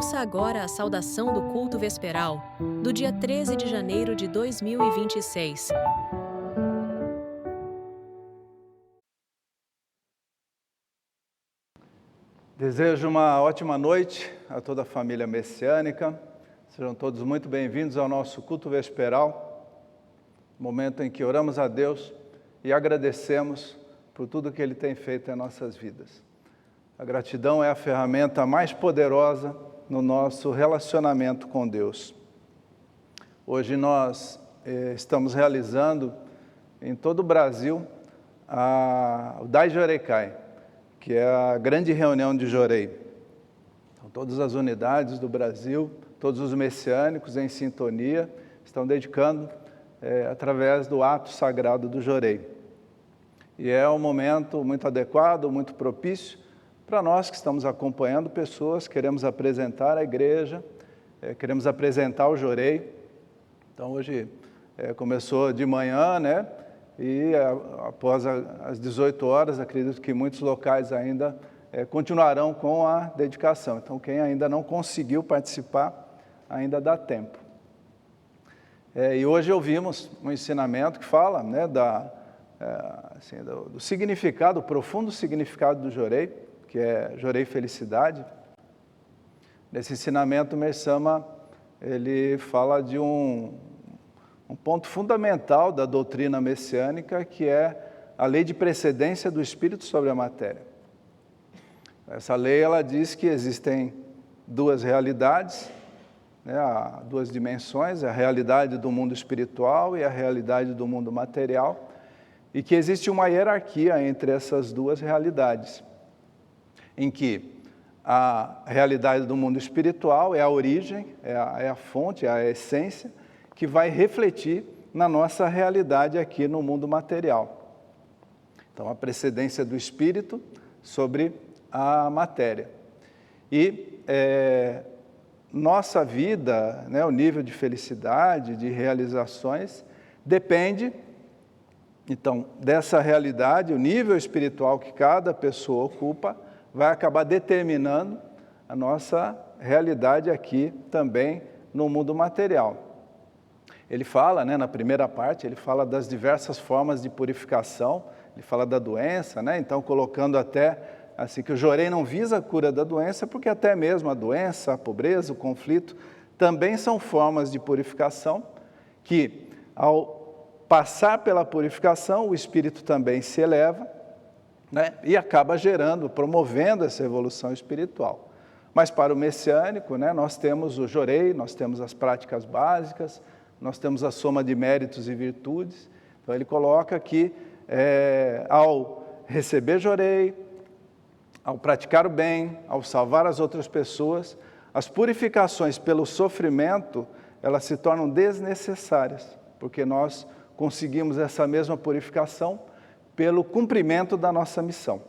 Ouça agora a saudação do culto vesperal do dia 13 de janeiro de 2026. Desejo uma ótima noite a toda a família messiânica. Sejam todos muito bem-vindos ao nosso culto vesperal, momento em que oramos a Deus e agradecemos por tudo que Ele tem feito em nossas vidas. A gratidão é a ferramenta mais poderosa no nosso relacionamento com Deus. Hoje nós estamos realizando em todo o Brasil o Dai Jorecai, que é a grande reunião de Jorei. Então, todas as unidades do Brasil, todos os messiânicos em sintonia, estão dedicando através do ato sagrado do Jorei. E é um momento muito adequado, muito propício para nós que estamos acompanhando pessoas, queremos apresentar a igreja, queremos apresentar o Jorei. Então hoje começou de manhã, né? E após as 18 horas, acredito que muitos locais ainda continuarão com a dedicação. Então quem ainda não conseguiu participar, ainda dá tempo. E hoje ouvimos um ensinamento que fala, né, do significado, o profundo significado do Jorei, que é Jorei Felicidade. Nesse ensinamento, Mersama, ele fala de um ponto fundamental da doutrina messiânica, que é a lei de precedência do espírito sobre a matéria. Essa lei, ela diz que existem duas realidades, né, duas dimensões, a realidade do mundo espiritual e a realidade do mundo material, e que existe uma hierarquia entre essas duas realidades, em que a realidade do mundo espiritual é a origem, é a fonte, é a essência, que vai refletir na nossa realidade aqui no mundo material. Então, a precedência do espírito sobre a matéria. E nossa vida, né, o nível de felicidade, de realizações, depende, então, dessa realidade, o nível espiritual que cada pessoa ocupa, vai acabar determinando a nossa realidade aqui também no mundo material. Ele fala, né, na primeira parte, ele fala das diversas formas de purificação, ele fala da doença, né, então colocando até assim que o Jorei não visa a cura da doença, porque até mesmo a doença, a pobreza, o conflito, também são formas de purificação, que ao passar pela purificação, o espírito também se eleva, né, e acaba gerando, promovendo essa evolução espiritual. Mas para o messiânico, né, nós temos o Jorei, nós temos as práticas básicas, nós temos a soma de méritos e virtudes. Então ele coloca que ao receber Jorei, ao praticar o bem, ao salvar as outras pessoas, as purificações pelo sofrimento, elas se tornam desnecessárias, porque nós conseguimos essa mesma purificação pelo cumprimento da nossa missão.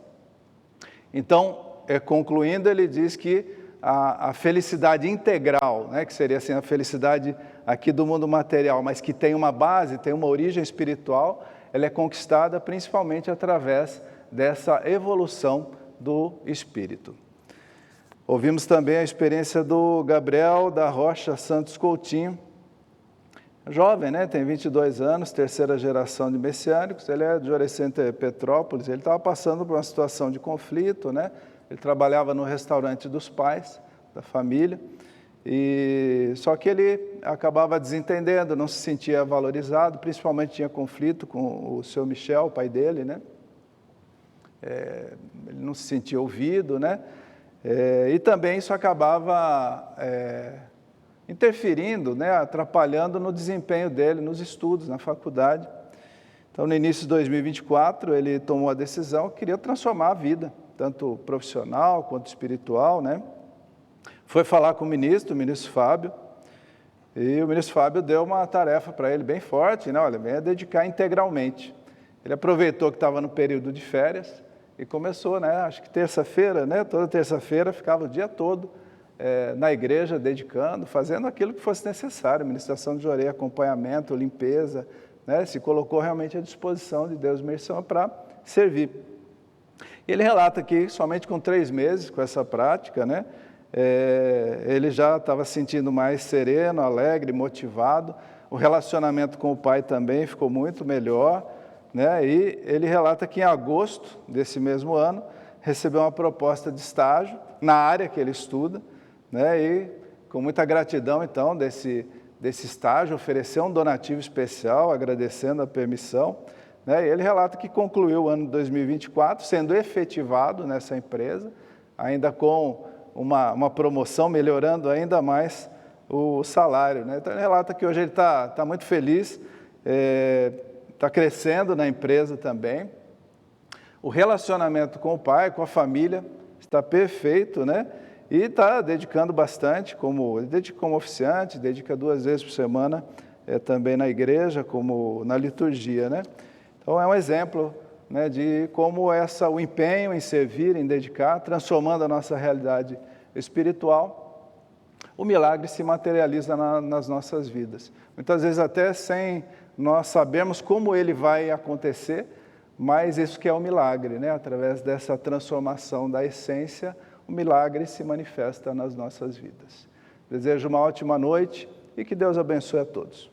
Então, concluindo, ele diz que a felicidade integral, né, que seria assim, a felicidade aqui do mundo material, mas que tem uma base, tem uma origem espiritual, ela é conquistada principalmente através dessa evolução do espírito. Ouvimos também a experiência do Gabriel da Rocha Santos Coutinho, jovem, né? Tem 22 anos, terceira geração de messiânicos, ele é de Orecente Petrópolis, ele estava passando por uma situação de conflito, né? Ele trabalhava no restaurante dos pais, da família, só que ele acabava desentendendo, não se sentia valorizado, principalmente tinha conflito com o seu Michel, o pai dele, né? Ele não se sentia ouvido, né? E também isso acabava interferindo, né, atrapalhando no desempenho dele, nos estudos, na faculdade. Então, no início de 2024, ele tomou a decisão que queria transformar a vida, tanto profissional quanto espiritual, né? Foi falar com o ministro Fábio, e o ministro Fábio deu uma tarefa para ele bem forte, né? Olha, venha dedicar integralmente. Ele aproveitou que estava no período de férias e começou, né? Acho que terça-feira, né? Toda terça-feira ficava o dia todo na igreja, dedicando, fazendo aquilo que fosse necessário, ministração de Jorei, acompanhamento, limpeza, né? Se colocou realmente à disposição de Deus Mersama para servir. E ele relata que somente com 3 meses, com essa prática, né, ele já estava se sentindo mais sereno, alegre, motivado. O relacionamento com o pai também ficou muito melhor, né? E ele relata que em agosto desse mesmo ano recebeu uma proposta de estágio na área que ele estuda, né? E com muita gratidão, então, desse estágio, ofereceu um donativo especial, agradecendo a permissão, né? E ele relata que concluiu o ano de 2024 sendo efetivado nessa empresa, ainda com uma promoção, melhorando ainda mais o salário, né? Então ele relata que hoje ele está muito feliz, está crescendo na empresa também. O relacionamento com o pai, com a família, está perfeito, né? E está dedicando bastante, ele dedica como oficiante, dedica 2 vezes por semana, também na igreja, como na liturgia, né? Então é um exemplo, né, de como o empenho em servir, em dedicar, transformando a nossa realidade espiritual, o milagre se materializa nas nossas vidas. Muitas vezes até sem nós sabermos como ele vai acontecer, mas isso que é o milagre, né? Através dessa transformação da essência, o milagre se manifesta nas nossas vidas. Desejo uma ótima noite e que Deus abençoe a todos.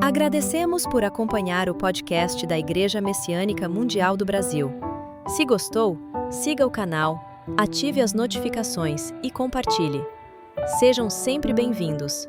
Agradecemos por acompanhar o podcast da Igreja Messiânica Mundial do Brasil. Se gostou, siga o canal, ative as notificações e compartilhe. Sejam sempre bem-vindos.